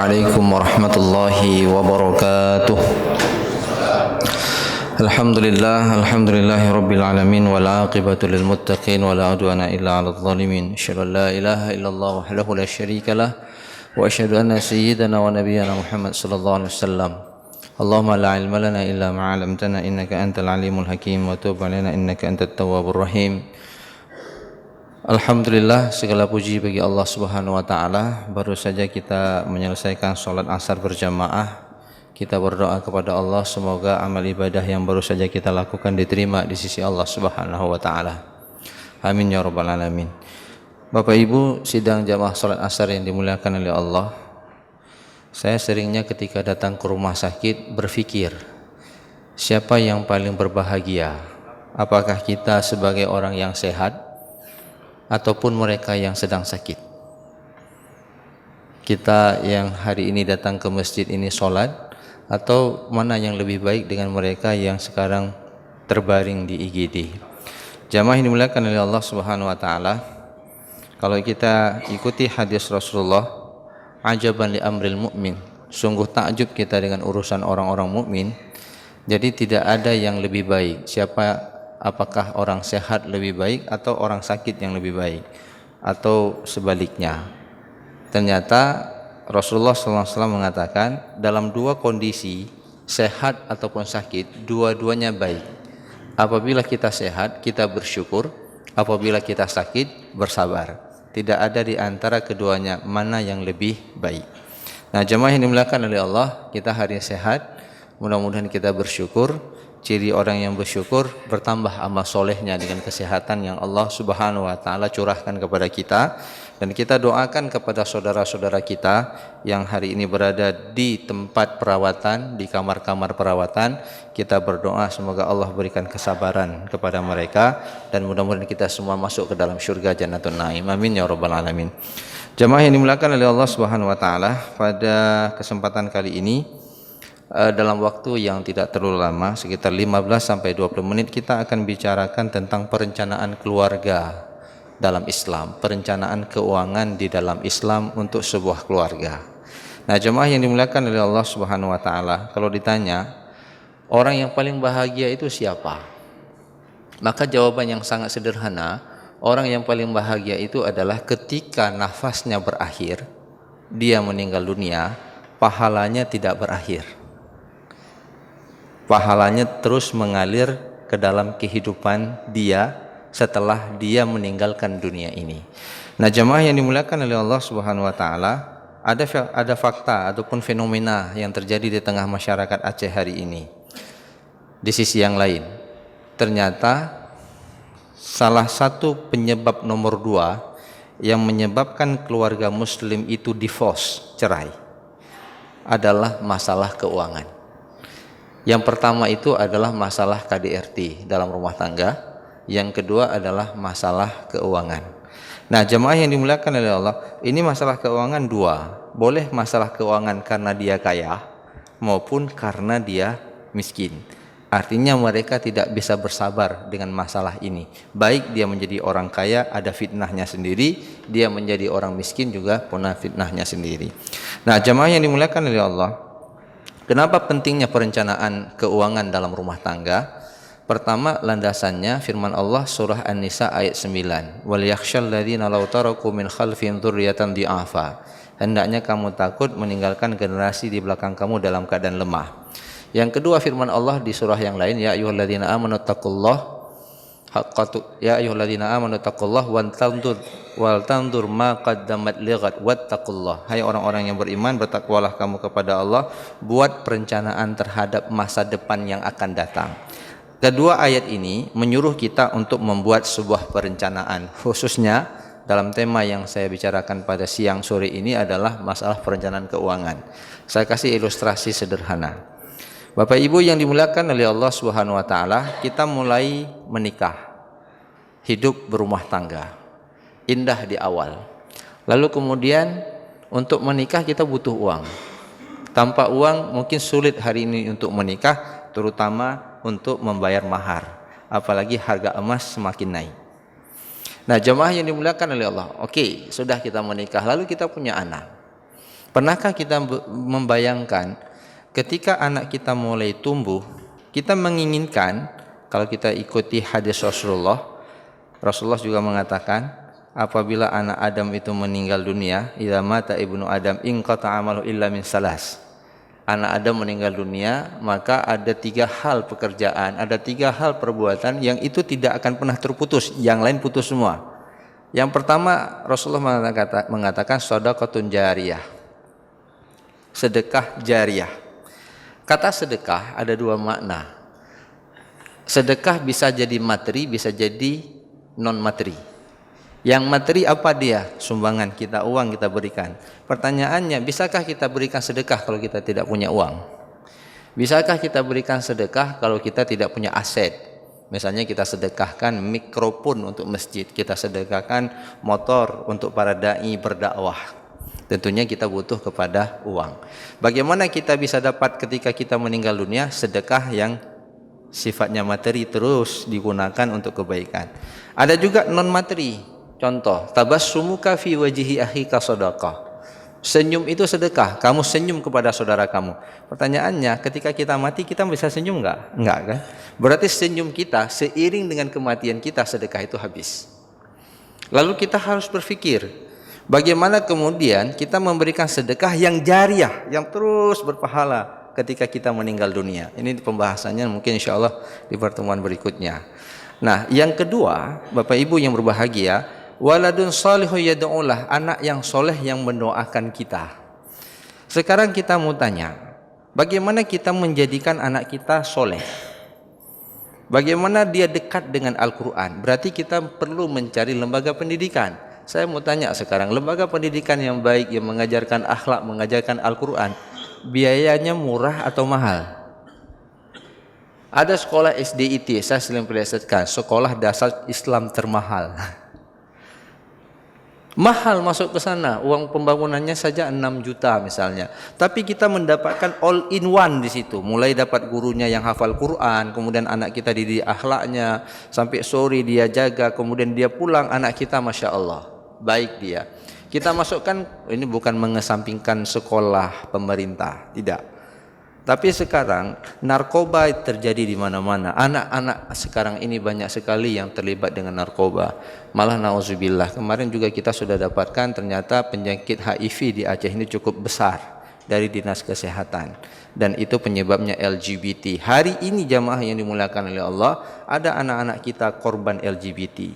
عليكم ورحمة الله وبركاته. الحمد لله رب العالمين والعاقبة للمتقين ولا عدوان إلا على الظالمين. أشهد أن لا إله إلا الله وحده لا شريك له وأشهد أن سيدنا ونبينا محمد صلى الله عليه وسلم. اللهم لا علم لنا إلا ما علمتنا إنك أنت العليم الحكيم وتب علينا إنك أنت التواب الرحيم. Alhamdulillah, segala puji bagi Allah Subhanahu wa taala. Baru saja kita menyelesaikan salat asar berjamaah. Kita berdoa kepada Allah semoga amal ibadah yang baru saja kita lakukan diterima di sisi Allah Subhanahu wa taala. Amin ya rabbal alamin. Bapak Ibu, sidang jamaah salat asar yang dimuliakan oleh Allah. Saya seringnya ketika datang ke rumah sakit berpikir, siapa yang paling berbahagia? Apakah kita sebagai orang yang sehat ataupun mereka yang sedang sakit? Kita yang hari ini datang ke masjid ini sholat, atau mana yang lebih baik dengan mereka yang sekarang terbaring di IGD? Jamaah yang dimuliakan oleh Allah Subhanahu wa taala, kalau kita ikuti hadis Rasulullah, ajaban li amril mu'min, sungguh takjub kita dengan urusan orang-orang mukmin. Jadi tidak ada yang lebih baik. Apakah orang sehat lebih baik atau orang sakit yang lebih baik, atau sebaliknya? Ternyata Rasulullah SAW mengatakan dalam dua kondisi, sehat ataupun sakit, dua-duanya baik. Apabila kita sehat, kita bersyukur. Apabila kita sakit, bersabar. Tidak ada di antara keduanya mana yang lebih baik. Nah, jemaah yang dimuliakan oleh Allah, kita hari sehat, mudah-mudahan kita bersyukur. Ciri orang yang bersyukur, bertambah amal solehnya dengan kesehatan yang Allah Subhanahu wa taala curahkan kepada kita. Dan kita doakan kepada saudara-saudara kita yang hari ini berada di tempat perawatan, di kamar-kamar perawatan. Kita berdoa semoga Allah berikan kesabaran kepada mereka, dan mudah-mudahan kita semua masuk ke dalam syurga Jannatun Naim. Amin ya rabbal alamin. Jemaah yang dimuliakan oleh Allah Subhanahu wa taala, pada kesempatan kali ini, dalam waktu yang tidak terlalu lama, sekitar 15-20 menit, kita akan bicarakan tentang perencanaan keluarga dalam Islam, perencanaan keuangan di dalam Islam untuk sebuah keluarga. Nah, jemaah yang dimuliakan oleh Allah Subhanahu wa taala, kalau ditanya orang yang paling bahagia itu siapa? Maka jawaban yang sangat sederhana, orang yang paling bahagia itu adalah ketika nafasnya berakhir, dia meninggal dunia, pahalanya tidak berakhir. Pahalanya terus mengalir ke dalam kehidupan dia setelah dia meninggalkan dunia ini. Nah, jemaah yang dimuliakan oleh Allah Subhanahu wa taala, ada fakta ataupun fenomena yang terjadi di tengah masyarakat Aceh hari ini. Di sisi yang lain, ternyata salah satu penyebab nomor 2 yang menyebabkan keluarga muslim itu divorce, cerai, adalah masalah keuangan. Yang pertama itu adalah masalah KDRT dalam rumah tangga. Yang kedua adalah masalah keuangan. Nah, jemaah yang dimuliakan oleh Allah, ini masalah keuangan dua. Boleh masalah keuangan karena dia kaya maupun karena dia miskin. Artinya mereka tidak bisa bersabar dengan masalah ini. Baik dia menjadi orang kaya, ada fitnahnya sendiri. Dia menjadi orang miskin juga punya fitnahnya sendiri. Nah, jemaah yang dimuliakan oleh Allah, kenapa pentingnya perencanaan keuangan dalam rumah tangga? Pertama, landasannya firman Allah surah An-Nisa ayat 9. Wal yakhshal ladzina law taraku min khalfihim dzurriyyatan dhi'afa. Hendaknya kamu takut meninggalkan generasi di belakang kamu dalam keadaan lemah. Yang kedua, firman Allah di surah yang lain, ya ayyuhalladzina amanu taqullaha ya ayyuhalladzina amanu taqullaha wal tandur ma qaddamat lighat wattaqullah. Hai orang-orang yang beriman, bertakwalah kamu kepada Allah, buat perencanaan terhadap masa depan yang akan datang. Kedua ayat ini menyuruh kita untuk membuat sebuah perencanaan, khususnya dalam tema yang saya bicarakan pada siang sore ini adalah masalah perencanaan keuangan. Saya kasih ilustrasi sederhana. Bapak Ibu yang dimuliakan oleh Allah Subhanahu wa taala, kita mulai menikah, hidup berumah tangga, indah di awal. Lalu kemudian untuk menikah kita butuh uang. Tanpa uang mungkin sulit hari ini untuk menikah, terutama untuk membayar mahar. Apalagi harga emas semakin naik. Nah, jemaah yang dimuliakan oleh Allah, oke, sudah kita menikah, lalu kita punya anak. Pernahkah kita membayangkan ketika anak kita mulai tumbuh, kita menginginkan, kalau kita ikuti hadis Rasulullah juga mengatakan, apabila anak Adam itu meninggal dunia, idza mata ibnu Adam inqata amalu illa min salas. Anak Adam meninggal dunia, maka ada 3 hal pekerjaan, ada 3 hal perbuatan yang itu tidak akan pernah terputus, yang lain putus semua. Yang pertama, Rasulullah mengatakan shadaqatun jariyah, sedekah jariah. Kata sedekah ada 2 makna. Sedekah bisa jadi materi, bisa jadi non materi. Yang materi apa dia? Sumbangan kita, uang kita berikan. Pertanyaannya, bisakah kita berikan sedekah kalau kita tidak punya uang? Bisakah kita berikan sedekah kalau kita tidak punya aset? Misalnya kita sedekahkan mikrofon untuk masjid, kita sedekahkan motor untuk para dai berdakwah. Tentunya kita butuh kepada uang. Bagaimana kita bisa dapat ketika kita meninggal dunia? Sedekah yang sifatnya materi terus digunakan untuk kebaikan. Ada juga non materi. Contoh, tabassumuka fi wajhi akhika shadaqah. Senyum itu sedekah. Kamu senyum kepada saudara kamu. Pertanyaannya, ketika kita mati, kita bisa senyum enggak? Enggak kan? Berarti senyum kita seiring dengan kematian kita, sedekah itu habis. Lalu kita harus berpikir, bagaimana kemudian kita memberikan sedekah yang jariah, yang terus berpahala ketika kita meninggal dunia. Ini pembahasannya mungkin insya Allah di pertemuan berikutnya. Nah, yang kedua, Bapak Ibu yang berbahagia, waladun salihu yad'ulah, anak yang soleh yang mendoakan kita. Sekarang kita mau tanya, bagaimana kita menjadikan anak kita soleh? Bagaimana dia dekat dengan Al-Quran? Berarti kita perlu mencari lembaga pendidikan. Saya mau tanya sekarang, lembaga pendidikan yang baik, yang mengajarkan akhlak, mengajarkan Al-Quran, biayanya murah atau mahal? Ada sekolah SDIT, saya sering melihatkan, sekolah dasar Islam termahal. Mahal masuk ke sana, uang pembangunannya saja 6 juta misalnya. Tapi kita mendapatkan all in one di situ. Mulai dapat gurunya yang hafal Quran, kemudian anak kita dididik akhlaknya, sampai sore dia jaga, kemudian dia pulang, anak kita Masya Allah, baik dia. Kita masukkan, ini bukan mengesampingkan sekolah pemerintah, tidak. Tapi sekarang narkoba terjadi di mana-mana. Anak-anak sekarang ini banyak sekali yang terlibat dengan narkoba. Malah nauzubillah, kemarin juga kita sudah dapatkan ternyata penyakit HIV di Aceh ini cukup besar dari Dinas Kesehatan. Dan itu penyebabnya LGBT. Hari ini jamaah yang dimuliakan oleh Allah, ada anak-anak kita korban LGBT.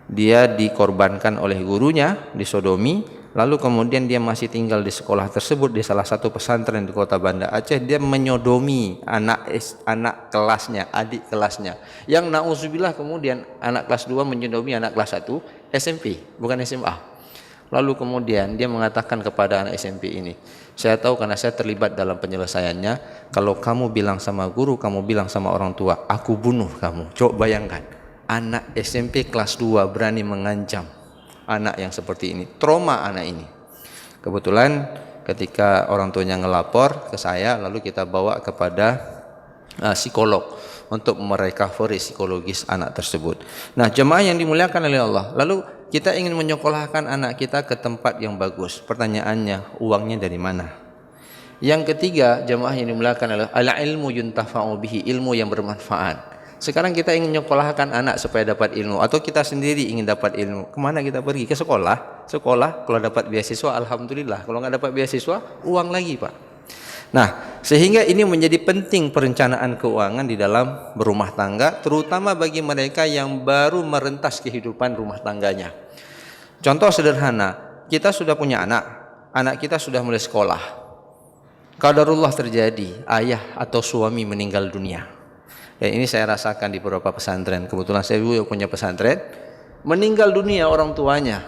Dia dikorbankan oleh gurunya, disodomi. Lalu kemudian dia masih tinggal di sekolah tersebut, di salah satu pesantren di kota Banda Aceh. Dia menyodomi anak kelasnya, adik kelasnya. Yang na'udzubillah kemudian anak kelas 2 menyodomi anak kelas 1 SMP, bukan SMA. Lalu kemudian dia mengatakan kepada anak SMP ini, saya tahu karena saya terlibat dalam penyelesaiannya, kalau kamu bilang sama guru, kamu bilang sama orang tua, aku bunuh kamu. Coba bayangkan, anak SMP kelas 2 berani mengancam anak yang seperti ini. Trauma anak ini. Kebetulan ketika orang tuanya ngelapor ke saya, lalu kita bawa kepada psikolog untuk merecovery psikologis anak tersebut. Nah, jemaah yang dimuliakan oleh Allah, lalu kita ingin menyekolahkan anak kita ke tempat yang bagus. Pertanyaannya, uangnya dari mana? Yang ketiga, jemaah yang dimuliakan oleh Allah, al-ilmu yuntafa'u bihi, ilmu yang bermanfaat. Sekarang kita ingin menyekolahkan anak supaya dapat ilmu, atau kita sendiri ingin dapat ilmu. Kemana kita pergi? Ke sekolah. Sekolah kalau dapat beasiswa alhamdulillah, kalau nggak dapat beasiswa uang lagi Pak. Nah, sehingga ini menjadi penting perencanaan keuangan di dalam berumah tangga, terutama bagi mereka yang baru merentas kehidupan rumah tangganya. Contoh sederhana, kita sudah punya anak kita sudah mulai sekolah. Qadarullah terjadi, ayah atau suami meninggal dunia. Ya, ini saya rasakan di beberapa pesantren. Kebetulan saya juga punya pesantren. Meninggal dunia orang tuanya.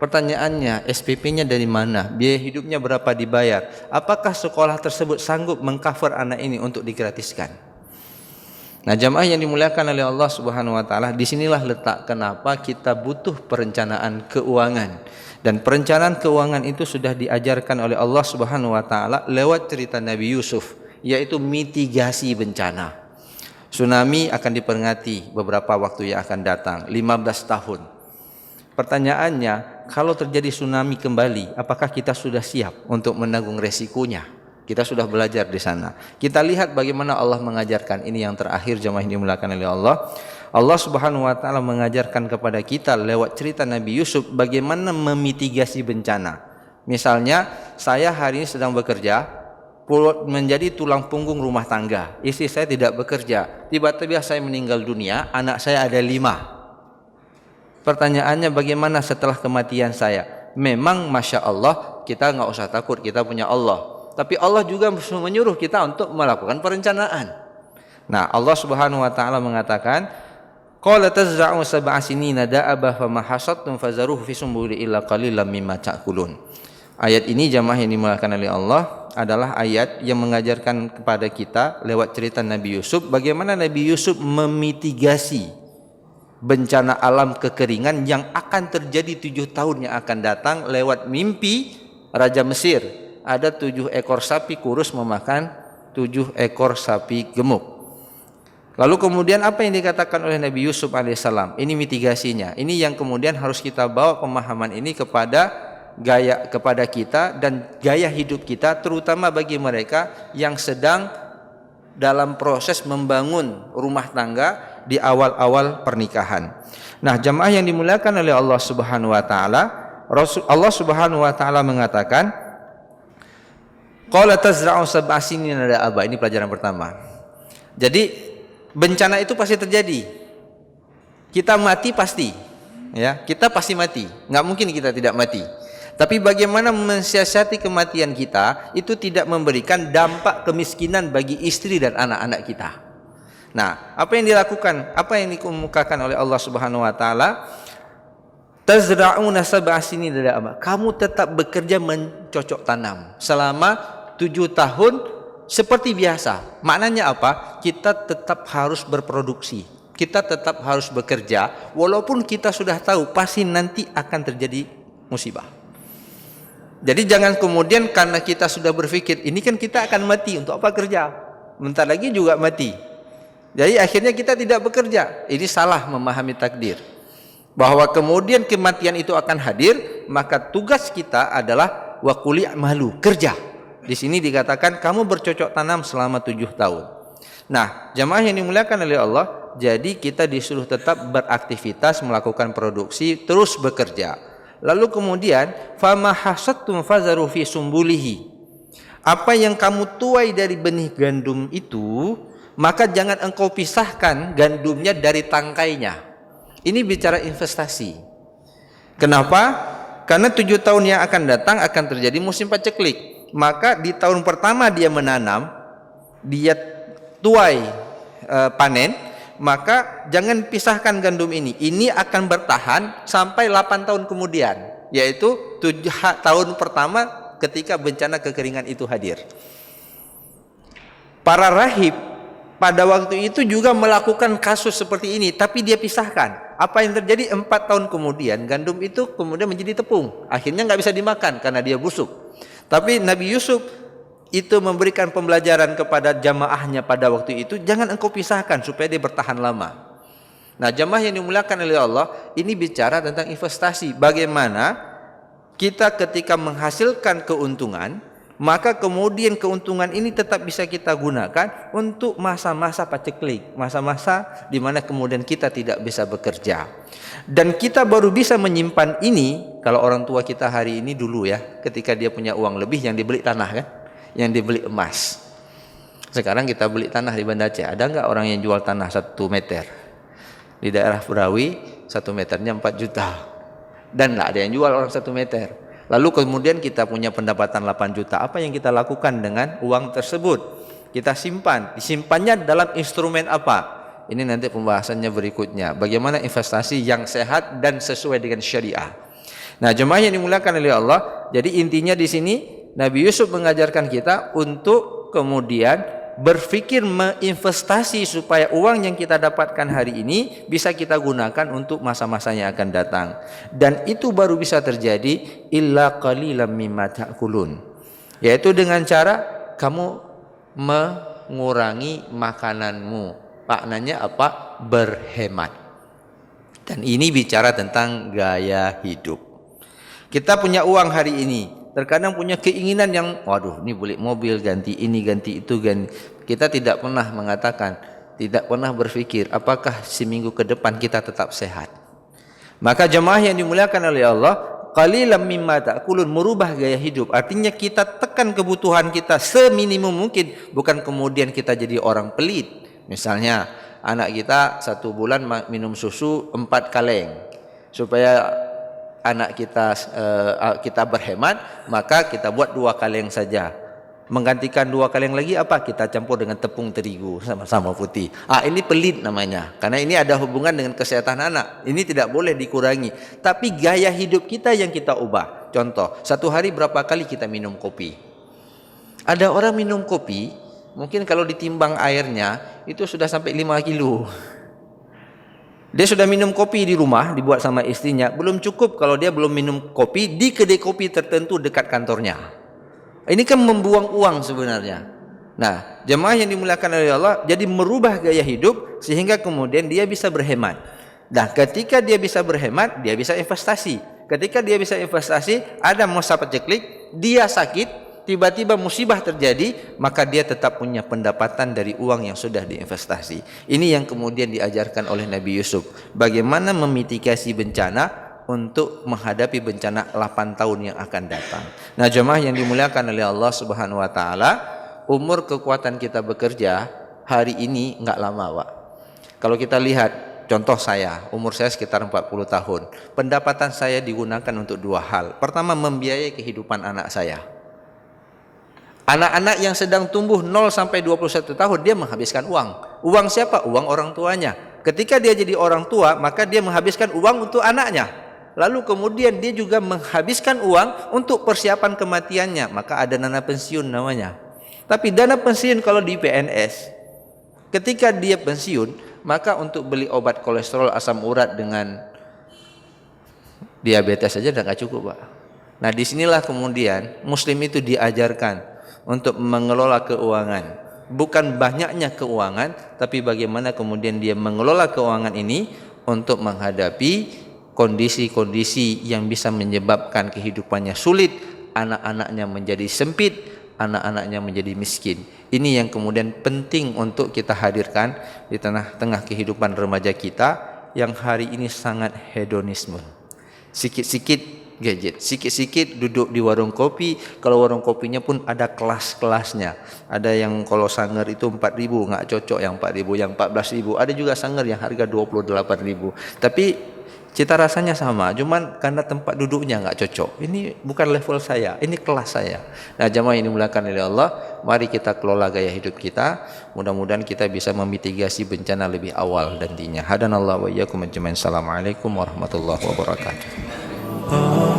Pertanyaannya, SPP-nya dari mana? Biaya hidupnya berapa dibayar? Apakah sekolah tersebut sanggup mengcover anak ini untuk digratiskan? Nah, jamaah yang dimuliakan oleh Allah Subhanahu wa taala, disinilah letak kenapa kita butuh perencanaan keuangan. Dan perencanaan keuangan itu sudah diajarkan oleh Allah Subhanahu wa taala lewat cerita Nabi Yusuf, yaitu mitigasi bencana. Tsunami akan diperingati beberapa waktu yang akan datang, 15 tahun. Pertanyaannya, kalau terjadi tsunami kembali, apakah kita sudah siap untuk menanggung resikonya? Kita sudah belajar di sana. Kita lihat bagaimana Allah mengajarkan. Ini yang terakhir jemaah yang dimuliakan oleh Allah. Allah Subhanahu wa taala mengajarkan kepada kita lewat cerita Nabi Yusuf bagaimana memitigasi bencana. Misalnya, saya hari ini sedang bekerja, menjadi tulang punggung rumah tangga. Istri saya tidak bekerja. Tiba-tiba saya meninggal dunia, anak saya ada 5. Pertanyaannya, bagaimana setelah kematian saya? Memang Masya Allah, kita nggak usah takut, kita punya Allah. Tapi Allah juga menyuruh kita untuk melakukan perencanaan. Nah, Allah Subhanahu wa taala mengatakan, qala tazra'u sab'a sinina da'aba fama hasadtum fazaruhu fi sumbuli illa qalilan mimma ta'kulun. Ayat ini jamaah yang dimuliakan oleh Allah adalah ayat yang mengajarkan kepada kita lewat cerita Nabi Yusuf bagaimana Nabi Yusuf memitigasi bencana alam kekeringan yang akan terjadi 7 tahun yang akan datang lewat mimpi Raja Mesir. Ada 7 ekor sapi kurus memakan 7 ekor sapi gemuk. Lalu kemudian apa yang dikatakan oleh Nabi Yusuf alaihissalam? Ini mitigasinya. Ini yang kemudian harus kita bawa pemahaman ini kepada kita dan gaya hidup kita, terutama bagi mereka yang sedang dalam proses membangun rumah tangga di awal-awal pernikahan. Nah, jamaah yang dimuliakan oleh Allah Subhanahu wa taala, Allah Subhanahu wa taala mengatakan, qala tazra'u sab'a sinina da'aba. Ini pelajaran pertama. Jadi bencana itu pasti terjadi. Kita mati pasti, ya. Kita pasti mati. Enggak mungkin kita tidak mati. Tapi bagaimana mensiasati kematian kita itu tidak memberikan dampak kemiskinan bagi istri dan anak-anak kita. Nah, apa yang dilakukan? Apa yang dikemukakan oleh Allah Subhanahu wa taala? Tazra'una sab'a sinina da'aba. Kamu tetap bekerja mencocok tanam selama 7 tahun seperti biasa. Maknanya apa? Kita tetap harus berproduksi. Kita tetap harus bekerja walaupun kita sudah tahu pasti nanti akan terjadi musibah. Jadi jangan kemudian karena kita sudah berpikir ini kan kita akan mati, untuk apa kerja? Bentar lagi juga mati. Jadi akhirnya kita tidak bekerja. Ini salah memahami takdir. Bahwa kemudian kematian itu akan hadir, maka tugas kita adalah wa qul i'malu, kerja. Di sini dikatakan kamu bercocok tanam selama 7 tahun. Nah, jamaah yang dimuliakan oleh Allah, jadi kita disuruh tetap beraktivitas, melakukan produksi, terus bekerja. Lalu kemudian fama hasadtum fazaru fi sumbulihi. Apa yang kamu tuai dari benih gandum itu, maka jangan engkau pisahkan gandumnya dari tangkainya. Ini bicara investasi. Kenapa? Karena 7 tahun yang akan datang akan terjadi musim paceklik. Maka di tahun pertama dia menanam, dia tuai panen, maka jangan pisahkan gandum ini. Ini akan bertahan sampai 8 tahun kemudian, yaitu 7 tahun pertama ketika bencana kekeringan itu hadir. Para rahib pada waktu itu juga melakukan kasus seperti ini, tapi dia pisahkan. Apa yang terjadi 4 tahun kemudian, gandum itu kemudian menjadi tepung. Akhirnya nggak bisa dimakan karena dia busuk. Tapi Nabi Yusuf itu memberikan pembelajaran kepada jamaahnya pada waktu itu, jangan engkau pisahkan supaya dia bertahan lama. Nah, jamaah yang dimuliakan oleh Allah, ini bicara tentang investasi. Bagaimana kita ketika menghasilkan keuntungan, maka kemudian keuntungan ini tetap bisa kita gunakan untuk masa-masa paceklik, masa-masa di mana kemudian kita tidak bisa bekerja. Dan kita baru bisa menyimpan ini kalau orang tua kita hari ini dulu ya, ketika dia punya uang lebih yang dibeli tanah kan, yang dibeli emas. Sekarang kita beli tanah di Banda Aceh, ada nggak orang yang jual tanah 1 meter? Di daerah Purawi 1 meternya 4 juta. Dan nggak ada yang jual orang 1 meter. Lalu kemudian kita punya pendapatan 8 juta. Apa yang kita lakukan dengan uang tersebut? Kita simpan. Disimpannya dalam instrumen apa? Ini nanti pembahasannya berikutnya. Bagaimana investasi yang sehat dan sesuai dengan syariah. Nah, jemaah yang dimuliakan oleh Allah, jadi intinya di sini Nabi Yusuf mengajarkan kita untuk kemudian berpikir menginvestasi supaya uang yang kita dapatkan hari ini bisa kita gunakan untuk masa-masa yang akan datang. Dan itu baru bisa terjadi illa qalilan mimma ta'kulun. Yaitu dengan cara kamu mengurangi makananmu. Maknanya apa? Berhemat. Dan ini bicara tentang gaya hidup. Kita punya uang hari ini, terkadang punya keinginan yang, waduh, ini beli mobil, ganti ini, ganti itu, ganti. Kita tidak pernah mengatakan, tidak pernah berpikir, apakah seminggu ke depan kita tetap sehat. Maka jemaah yang dimuliakan oleh Allah, qalilan mimma ta'kulun, merubah gaya hidup. Artinya kita tekan kebutuhan kita seminimum mungkin, bukan kemudian kita jadi orang pelit. Misalnya anak kita 1 bulan minum susu 4 kaleng, supaya anak kita berhemat, maka kita buat 2 kaleng saja. Menggantikan 2 kaleng lagi apa? Kita campur dengan tepung terigu sama-sama putih. Ini pelit namanya, karena ini ada hubungan dengan kesehatan anak. Ini tidak boleh dikurangi. Tapi gaya hidup kita yang kita ubah. Contoh, 1 hari berapa kali kita minum kopi? Ada orang minum kopi, mungkin kalau ditimbang airnya itu sudah sampai 5 kilo. Dia sudah minum kopi di rumah, dibuat sama istrinya, belum cukup kalau dia belum minum kopi di kedai kopi tertentu dekat kantornya. Ini kan membuang uang sebenarnya. Nah, jemaah yang dimuliakan oleh Allah, jadi merubah gaya hidup sehingga kemudian dia bisa berhemat. Nah, ketika dia bisa berhemat, dia bisa investasi. Ketika dia bisa investasi, ada masa paceklik, dia sakit, tiba-tiba musibah terjadi, maka dia tetap punya pendapatan dari uang yang sudah diinvestasi. Ini yang kemudian diajarkan oleh Nabi Yusuf, bagaimana memitigasi bencana untuk menghadapi bencana 8 tahun yang akan datang. Nah, jemaah yang dimuliakan oleh Allah Subhanahu wa taala, umur kekuatan kita bekerja hari ini enggak lama, Pak. Kalau kita lihat contoh saya, umur saya sekitar 40 tahun. Pendapatan saya digunakan untuk 2 hal. Pertama, membiayai kehidupan anak saya. Anak-anak yang sedang tumbuh 0 sampai 21 tahun, dia menghabiskan uang. Uang siapa? Uang orang tuanya. Ketika dia jadi orang tua, maka dia menghabiskan uang untuk anaknya. Lalu kemudian dia juga menghabiskan uang untuk persiapan kematiannya, maka ada dana pensiun namanya. Tapi dana pensiun kalau di PNS, ketika dia pensiun, maka untuk beli obat kolesterol, asam urat dengan diabetes saja sudah nggak cukup, Pak. Nah, disinilah kemudian Muslim itu diajarkan untuk mengelola keuangan. Bukan banyaknya keuangan, tapi bagaimana kemudian dia mengelola keuangan ini untuk menghadapi kondisi-kondisi yang bisa menyebabkan kehidupannya sulit, anak-anaknya menjadi sempit, anak-anaknya menjadi miskin. Ini yang kemudian penting untuk kita hadirkan di tengah-tengah kehidupan remaja kita yang hari ini sangat hedonisme. Sikit-sikit gadget, sikit-sikit duduk di warung kopi. Kalau warung kopinya pun ada kelas-kelasnya. Ada yang kalau sanger itu 4.000, nggak cocok yang 4.000, yang 14.000. Ada juga sanger yang harga 28.000. Tapi cita rasanya sama, cuman karena tempat duduknya nggak cocok. Ini bukan level saya, ini kelas saya. Nah, jamaah ini dimuliakan oleh Allah, mari kita kelola gaya hidup kita. Mudah-mudahan kita bisa memitigasi bencana lebih awal nantinya. Hadanallahu wa iyyakum ajmain. Assalamualaikum warahmatullahi wabarakatuh.